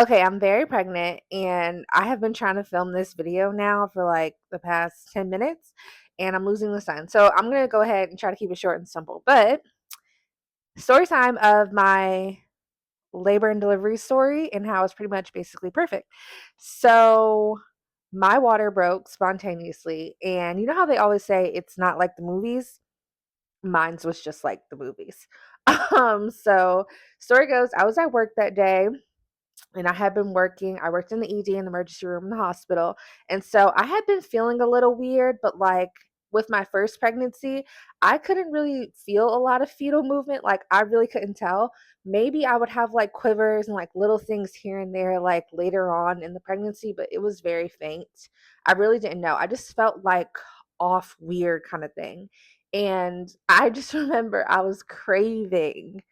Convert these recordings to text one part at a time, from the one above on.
Okay, I'm very pregnant and I have been trying to film this video now for like the past 10 minutes and I'm losing the sun. So I'm going to go ahead and try to keep it short and simple. But story time of my labor and delivery story and how it's pretty much basically perfect. So my water broke spontaneously, and you know how they always say it's not like the movies? Mine's was just like the movies. So story goes, I was at work that day and I had been working. I worked in the ED in the emergency room in the hospital. And so I had been feeling a little weird, but like with my first pregnancy, I couldn't really feel a lot of fetal movement. Like I really couldn't tell. Maybe I would have like quivers and like little things here and there, like later on in the pregnancy, but it was very faint. I really didn't know. I just felt like off, weird kind of thing. And I just remember I was craving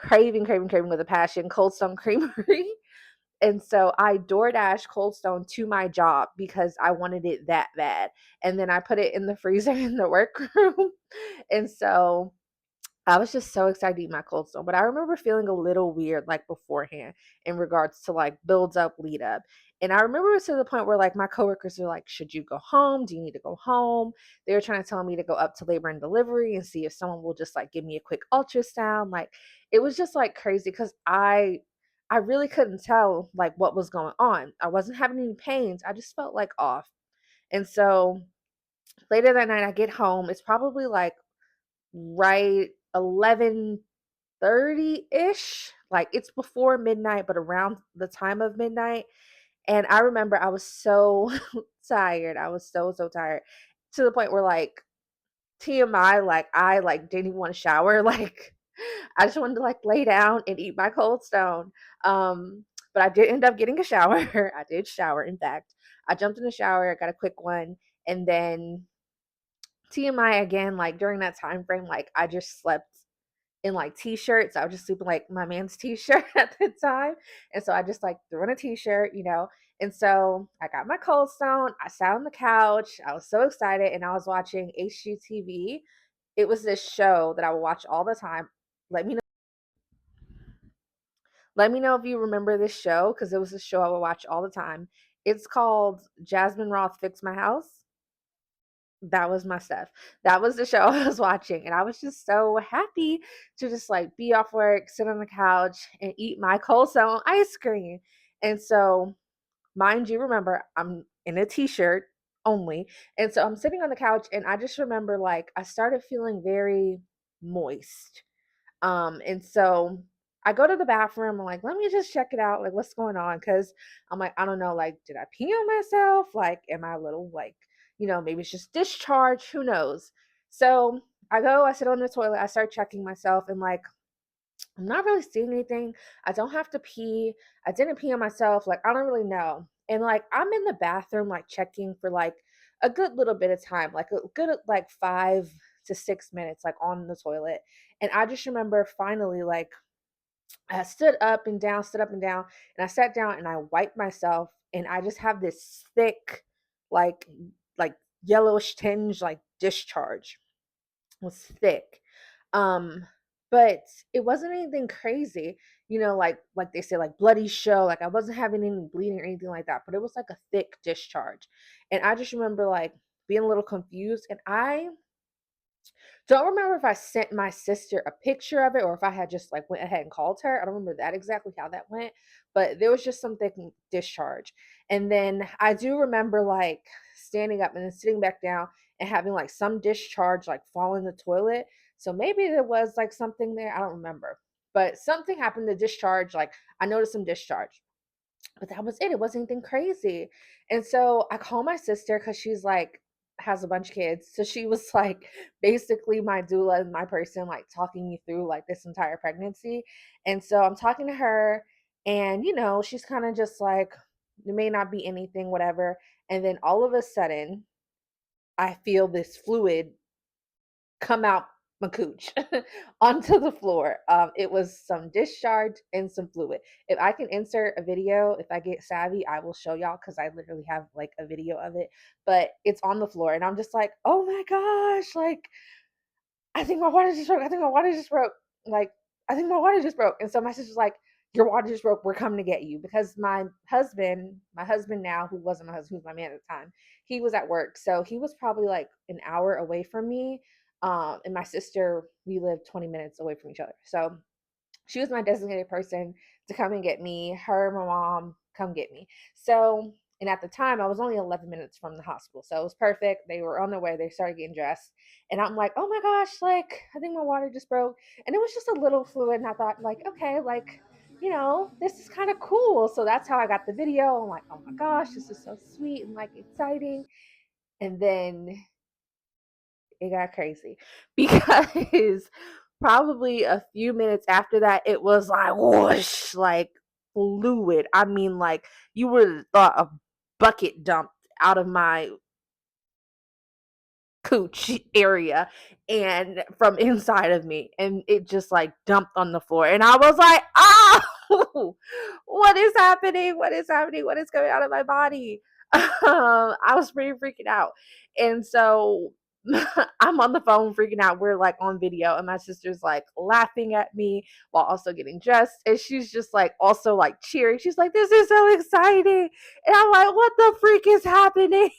with a passion, Cold Stone Creamery. And so I DoorDash Cold Stone to my job because I wanted it that bad. And then I put it in the freezer in the workroom. And so I was just so excited to eat my Cold Stone, but I remember feeling a little weird like beforehand in regards to like builds up, lead up. And I remember it was to the point where like my coworkers were like, should you go home? Do you need to go home? They were trying to tell me to go up to labor and delivery and see if someone will just like give me a quick ultrasound. Like it was just like crazy because I really couldn't tell like what was going on. I wasn't having any pains. I just felt like off. And so later that night I get home. It's probably like right 11:30 ish. Like it's before midnight, but around the time of midnight. And I remember I was so tired. I was so tired to the point where like TMI, like I like didn't even want to shower. Like I just wanted to like lay down and eat my Cold Stone. But I did end up getting a shower. I did shower, in fact. I jumped in the shower, I got a quick one, and then TMI again, like during that time frame, like I just slept in like t-shirts. I was just sleeping like my man's t-shirt at the time. And so I just like threw in a t-shirt. And so I got my Cold Stone. I sat on the couch. I was so excited and I was watching HGTV. It was this show that I would watch all the time. Let me know. Let me know if you remember this show because it was a show I would watch all the time. It's called Jasmine Roth Fix My House. That was my stuff. That was the show I was watching, and I was just so happy to just like be off work, sit on the couch, and eat my Cold Stone ice cream. And so, mind you, remember I'm in a t-shirt only, and so I'm sitting on the couch, and I just remember like I started feeling very moist. And so I go to the bathroom. I'm like, let me just check it out. Like, what's going on? Because I'm like, I don't know. Like, did I pee on myself? Like, am I a little like, maybe it's just discharge? Who knows? So I go, I sit on the toilet, I start checking myself, and like, I'm not really seeing anything. I don't have to pee. I didn't pee on myself. Like, I don't really know. And like, I'm in the bathroom, like, checking for like a good little bit of time, like a good, like, 5 to 6 minutes, like on the toilet. And I just remember finally, like, I stood up and down, and I sat down and I wiped myself. And I just have this thick, like, like yellowish tinge, like discharge. It was thick. Um, but it wasn't anything crazy, like they say, like bloody show. Like I wasn't having any bleeding or anything like that, but it was like a thick discharge. And I just remember like being a little confused. And I don't remember if I sent my sister a picture of it or if I had just like went ahead and called her. I don't remember that exactly how that went, but there was just some thick discharge. And then I do remember like standing up and then sitting back down and having like some discharge like fall in the toilet. So maybe there was like something there. I don't remember. But something happened to discharge. Like I noticed some discharge. But that was it. It wasn't anything crazy. And so I call my sister because she's like has a bunch of kids. So she was like basically my doula and my person, like talking me through like this entire pregnancy. And so I'm talking to her, and she's kind of just like, there may not be anything, whatever. And then all of a sudden, I feel this fluid come out my cooch onto the floor. It was some discharge and some fluid. If I can insert a video, if I get savvy, I will show y'all because I literally have like a video of it. But it's on the floor, and I'm just like, oh my gosh, like I think my water just broke. I think my water just broke. Like I think my water just broke. And so my sister's like, your water just broke. We're coming to get you. Because my husband now, who wasn't my husband, who was my man at the time, he was at work. So he was probably like an hour away from me. And my sister, we lived 20 minutes away from each other. So she was my designated person to come and get me. Her, my mom, come get me. So, and at the time, I was only 11 minutes from the hospital. So it was perfect. They were on their way. They started getting dressed. And I'm like, oh my gosh, like, I think my water just broke. And it was just a little fluid. And I thought, like, okay, like, this is kind of cool. So that's how I got the video. I'm like, oh my gosh, this is so sweet and like exciting. And then it got crazy because probably a few minutes after that, it was like whoosh, like fluid. I mean, like you would have thought a bucket dumped out of my cooch area and from inside of me, and it just like dumped on the floor, and I was like, oh, what is happening, what is happening, what is coming out of my body? I was pretty freaking out. And so I'm on the phone freaking out. We're like on video, and my sister's like laughing at me while also getting dressed, and she's just like also like cheering. She's like, this is so exciting. And I'm like, what the freak is happening?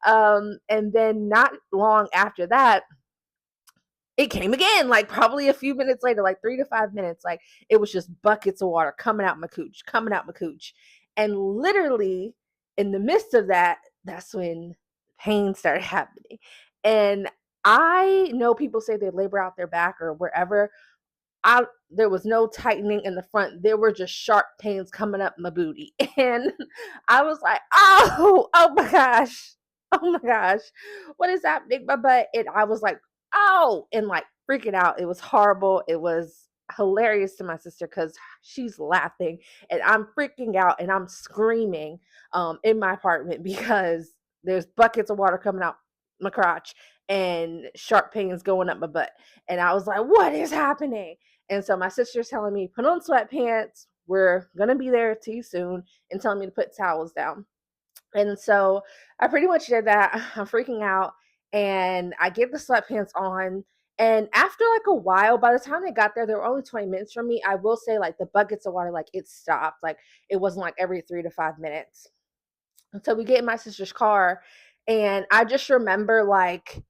And then not long after that, it came again, like probably a few minutes later, like 3 to 5 minutes. Like it was just buckets of water coming out my cooch, coming out my cooch. And literally in the midst of that, that's when pain started happening. And I know people say they labor out their back or wherever. There was no tightening in the front. There were just sharp pains coming up my booty. And I was like, oh my gosh. Oh my gosh. What is happening? My butt. And I was like, oh, and like freaking out. It was horrible. It was hilarious to my sister because she's laughing and I'm freaking out and I'm screaming in my apartment because there's buckets of water coming out my crotch and sharp pains going up my butt. And I was like, what is happening? And so my sister's telling me, put on sweatpants. We're going to be there to you soon, and telling me to put towels down. And so I pretty much did that. I'm freaking out. And I get the sweatpants on. And after like a while, by the time they got there, they were only 20 minutes from me. I will say, like, the buckets of water, like, it stopped. Like, it wasn't like every 3 to 5 minutes. And so we get in my sister's car. And I just remember, like,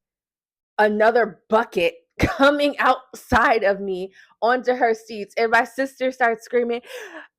another bucket coming outside of me onto her seats, and my sister starts screaming,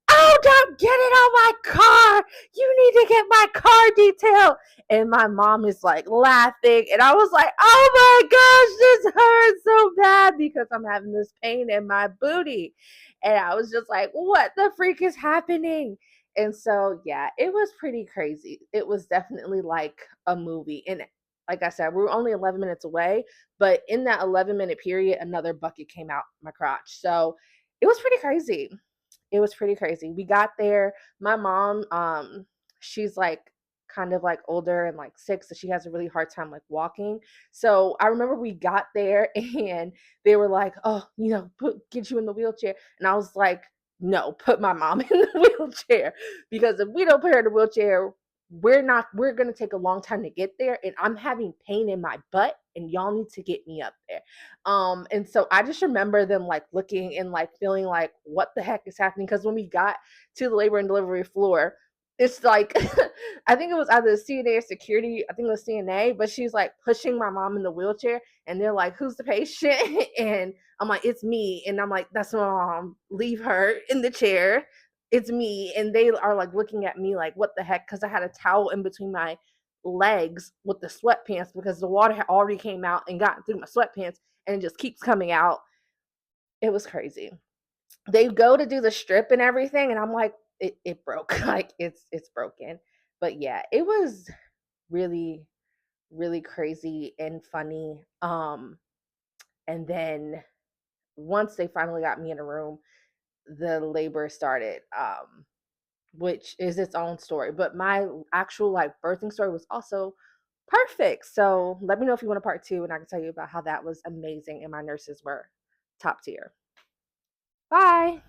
oh, don't get it on my car, you need to get my car detailed. And my mom is like laughing, and I was like, oh my gosh, this hurts so bad because I'm having this pain in my booty. And I was just like, what the freak is happening? And so yeah, it was pretty crazy. It was definitely like a movie. And like I said, we were only 11 minutes away, but in that 11-minute period, another bucket came out my crotch. So it was pretty crazy. It was pretty crazy. We got there. My mom, she's like kind of like older and like sick, so she has a really hard time like walking. So I remember we got there and they were like, "Oh, get you in the wheelchair," and I was like, "No, put my mom in the wheelchair because if we don't put her in the wheelchair, we're gonna take a long time to get there, and I'm having pain in my butt, and y'all need to get me up there." And so I just remember them like looking and like feeling like, what the heck is happening? Because when we got to the labor and delivery floor, it's like I think it was either the CNA or security, I think it was CNA, but she's like pushing my mom in the wheelchair, and they're like, who's the patient? And I'm like, it's me. And I'm like, that's my mom. Leave her in the chair. It's me. And they are like looking at me like, what the heck? Because I had a towel in between my legs with the sweatpants because the water had already came out and gotten through my sweatpants, and it just keeps coming out. It was crazy. They go to do the strip and everything, and I'm like, it broke. Like it's broken. But yeah, it was really, really crazy and funny. And then once they finally got me in a room, the labor started. Which is its own story. But my actual like birthing story was also perfect. So let me know if you want a part two, and I can tell you about how that was amazing and my nurses were top tier. Bye.